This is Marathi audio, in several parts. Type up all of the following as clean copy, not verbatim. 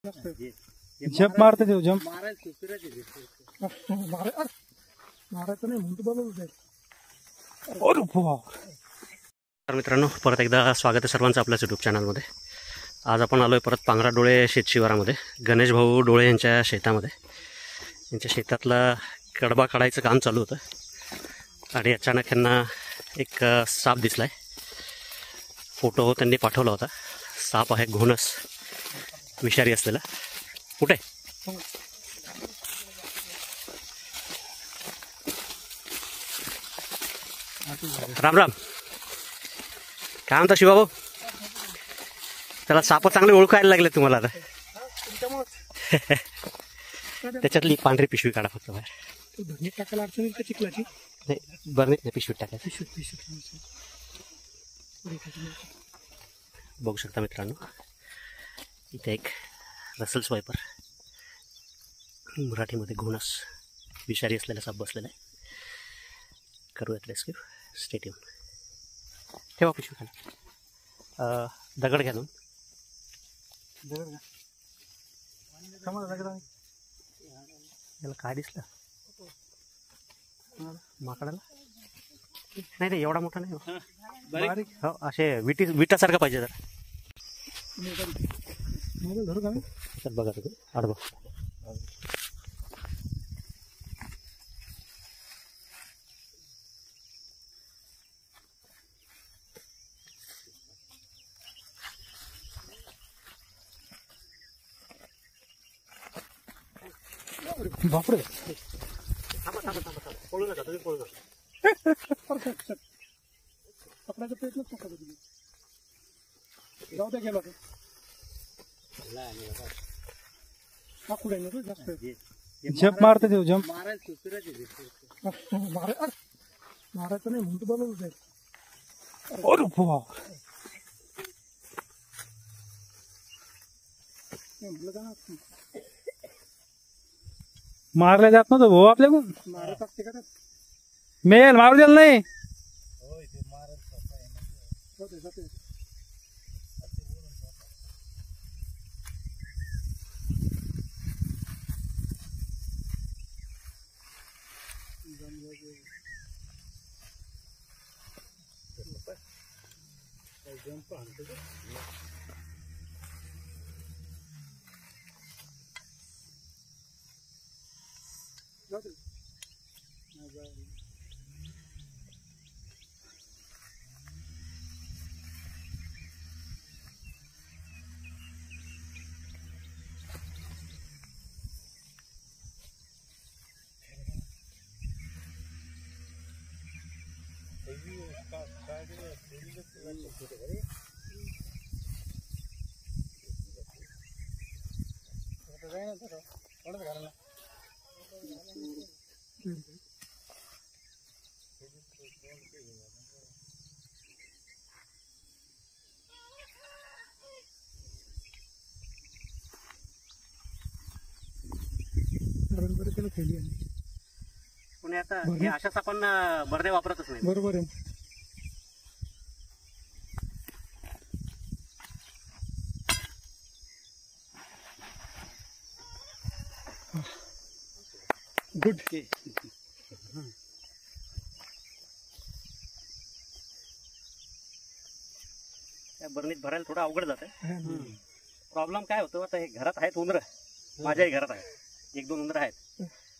जंप मारते देव जंप मारायचं नाही म्हणतो बरोबर. तर मित्रांनो, परत एकदा स्वागत आहे सर्वांचं आपल्याच यूट्यूब चॅनलमध्ये. आज आपण आलो आहे परत पांगराडोळे शेतशिवारामध्ये, गणेश भाऊ डोळे यांच्या शेतामध्ये. यांच्या शेतातला कडबा काढायचं काम चालू होतं आणि अचानक यांना एक साप दिसला आहे. फोटो त्यांनी पाठवला होता. साप आहे घोणस, विषारी असलेला. कुठे राम राम, काय म्हणता शिवाभाऊ? त्याला साप चांगले ओळखायला लागले तुम्हाला आता. त्याच्यातली पांढरी पिशवी काढा फक्त बाहेर. टाकायला अडचण का चिखलाची? नाही, बरणीत नाही, पिशवीत टाकायचं. बघू शकता मित्रांनो, इथे एक रसल स्वायपर, मराठीमध्ये घोणस, विषारी असलेला साप बसलेला आहे. करूयात रेस्क्यू. Stay tune. ठेवा पिशवी खाली. दगड घ्या दोन. याला काय दिसलं? माकडाला? नाही नाही, एवढा मोठा नाही हो. असे विटासारखं पाहिजे जरा. चल बघा तुम्ही आडवा. बापरे, पळू नका तुम्ही, पळू नका. पकडायचा प्रयत्नच नका तुम्ही. जाऊ द्या, गेला हा कुठे नको जास्त. जंप मारते देव जंप मारायचं नाही म्हणतो बरोबर. मारल्या जात नव्हतं भाऊ आपल्याकडून. मारत असते का मेल मारू द्याल नाही. पुणे आता हे अशा सापांना बर्दे वापरतच नाही. बरोबर आहे. गुड. त्या बरणीत भरायला थोडं अवघड जात आहे. प्रॉब्लेम काय होतो, आता हे घरात आहेत उंदरं, माझ्याही घरात आहे, 1-2 उंदरं आहेत.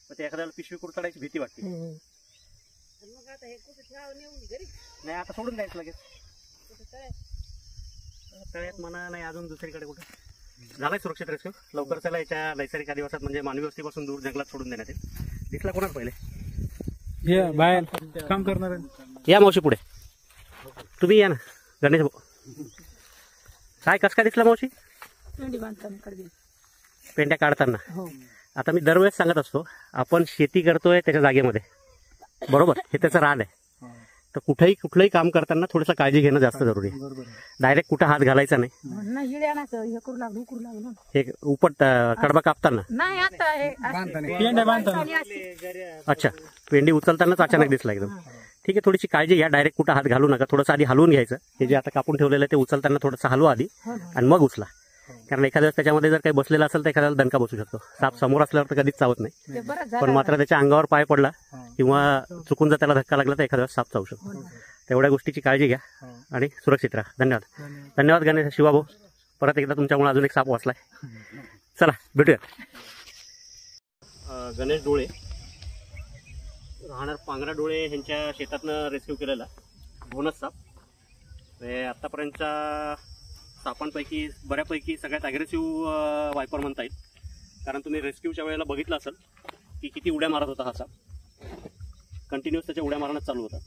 तर ते एखाद्याला पिशवी कुरतडायची भीती वाटते. नाही, आता सोडून द्यायचं लगेच. तळ्यात म्हणा, नाही अजून दुसरीकडे कुठे. झालाय सुरक्षित रेस्क्यू. लवकर चला याच्या नैसर्गिक आदिवासात, म्हणजे मानवी वस्तीपासून दूर जंगलात सोडून देण्यात येईल. दिसला कोणाच पहिले बाहेर काम करणार. या मावशी पुढे, तुम्ही या ना. गणेश भाऊ, काय कसं काय दिसला मावशी? पेंड्या काढताना. आता मी दरवेळेस सांगत असतो, आपण शेती करतोय त्याच्या जागेमध्ये, बरोबर, हे त्याचं रान आहे. तर कुठलंही काम करताना थोडंसं काळजी घेणं जास्त जरुरी आहे. डायरेक्ट कुठं हात घालायचा नाही. हे उपट कडबा कापताना. अच्छा, पेंडी उचलतानाच अचानक दिसला एकदम. ठीक आहे, थोडीशी काळजी घ्या. डायरेक्ट कुठं हात घालू नका. थोडंसं आधी हलवून घ्यायचं. हे जे आता कापून ठेवलेलं आहे ते उचलताना थोडंसं हलवा आधी आणि मग उचला. कारण एखाद्या वेळेस त्याच्यामध्ये जर काही बसलेला असेल तर एखाद्याला दणका बसू शकतो. साप समोर असल्यावर तर कधीच चावत नाही, पण मात्र त्याच्या अंगावर पाय पडला किंवा चुकून जर त्याला धक्का लागला तर एखाद्या वेळेस साप चावू शकतो. तेवढ्या गोष्टीची काळजी घ्या आणि सुरक्षित राहा. धन्यवाद. धन्यवाद गणेश शिवाभाऊ, परत एकदा तुमच्यामुळे अजून एक साप वाचलाय. चला भेटूया. गणेश डोळे राहणार पांगरा डोळे यांच्या शेतातनं रेस्क्यू केलेला घोणस साप. आत्तापर्यंतच्या सापांपैकी बऱ्यापैकी सगळ्यात ॲग्रेसिव्ह वायपर म्हणता येईल, कारण तुम्ही रेस्क्यूच्या वेळेला बघितलं असेल की किती उड्या मारत होता हा साप. कंटिन्युअस त्याच्या उड्या मारणं चालू होता.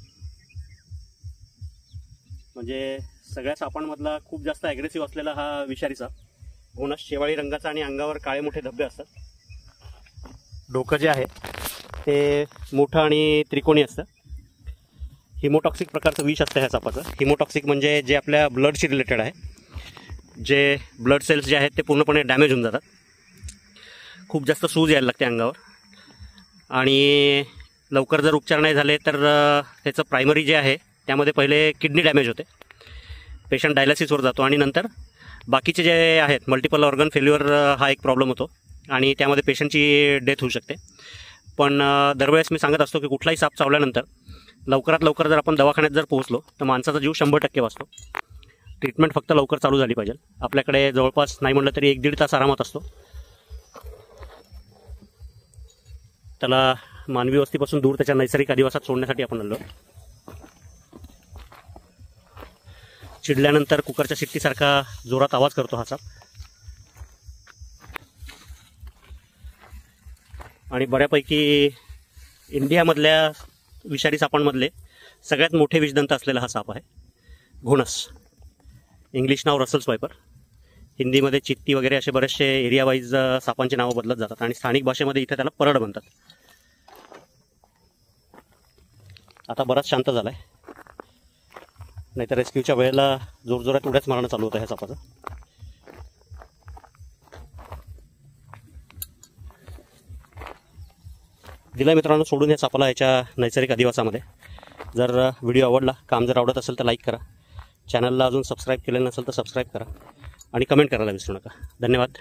म्हणजे सगळ्या सापांमधला खूप जास्त ॲग्रेसिव्ह असलेला हा विषारी साप घोणस. शेवाळी रंगाचा आणि अंगावर काळे मोठे धब्बे असतात. डोकं जे आहे ते मोठं आणि त्रिकोणी असतं. हिमोटॉक्सिक प्रकारचं विष असतं ह्या सापाचं. हिमोटॉक्सिक म्हणजे जे आपल्या ब्लडशी रिलेटेड आहे, जे ब्लड सेल्स जे आहेत ते पूर्णपणे डॅमेज होऊन जातात. खूप जास्त सूज यायला लागते अंगावर, आणि लवकर जर उपचार नाही झाले तर त्याचं प्रायमरी जे आहे त्यामध्ये पहिले किडनी डॅमेज होते, पेशंट डायलिसिसवर जातो, आणि नंतर बाकीचे जे आहेत मल्टिपल ऑर्गन फेल्युअर हा एक प्रॉब्लेम होतो आणि त्यामध्ये पेशंटची डेथ होऊ शकते. पण दरवेळेस मी सांगत असतो की कुठलाही साप चावल्यानंतर लवकरात लवकर जर आपण दवाखान्यात जर पोहोचलो तर माणसाचा जीव 100% वाचतो. ट्रीटमेंट फक्त लवकर चालू झाली पाहिजे. आपल्याकडे जवळपास नाही म्हणलं तरी 1-1.5 तास आरामात असतो. त्याला मानवी वस्तीपासून दूर त्याच्या नैसर्गिक अधिवासात सोडण्यासाठी आपण आलो. चिडल्यानंतर कुकरच्या शिट्टीसारखा जोरात आवाज करतो हा साप, आणि बऱ्यापैकी इंडियामधल्या विषारी सापांमधले सगळ्यात मोठे विषदंत असलेला हा साप आहे घोणस. इंग्लिश नाव रसल्स वायपर, हिंदीमध्ये चित्ती वगैरे असे बरेचसे एरिया वाईज सापांची नावं बदलत जातात, आणि स्थानिक भाषेमध्ये इथे त्याला परड म्हणतात. आता बराच शांत झालाय, नाहीतर रेस्क्यूच्या वेळेला जोरजोरात उड्याच मारणं चालू होतं ह्या सापाचं. दिला मित्रांनो सोडून या सापाला याच्या नैसर्गिक अधिवासामध्ये. जर व्हिडिओ आवडला, काम जर आवडत असेल तर लाईक करा, चॅनलला अजून सबस्क्राईब केलेलं नसेल तर सबस्क्राईब करा, आणि कमेंट करायला विसरू नका. धन्यवाद.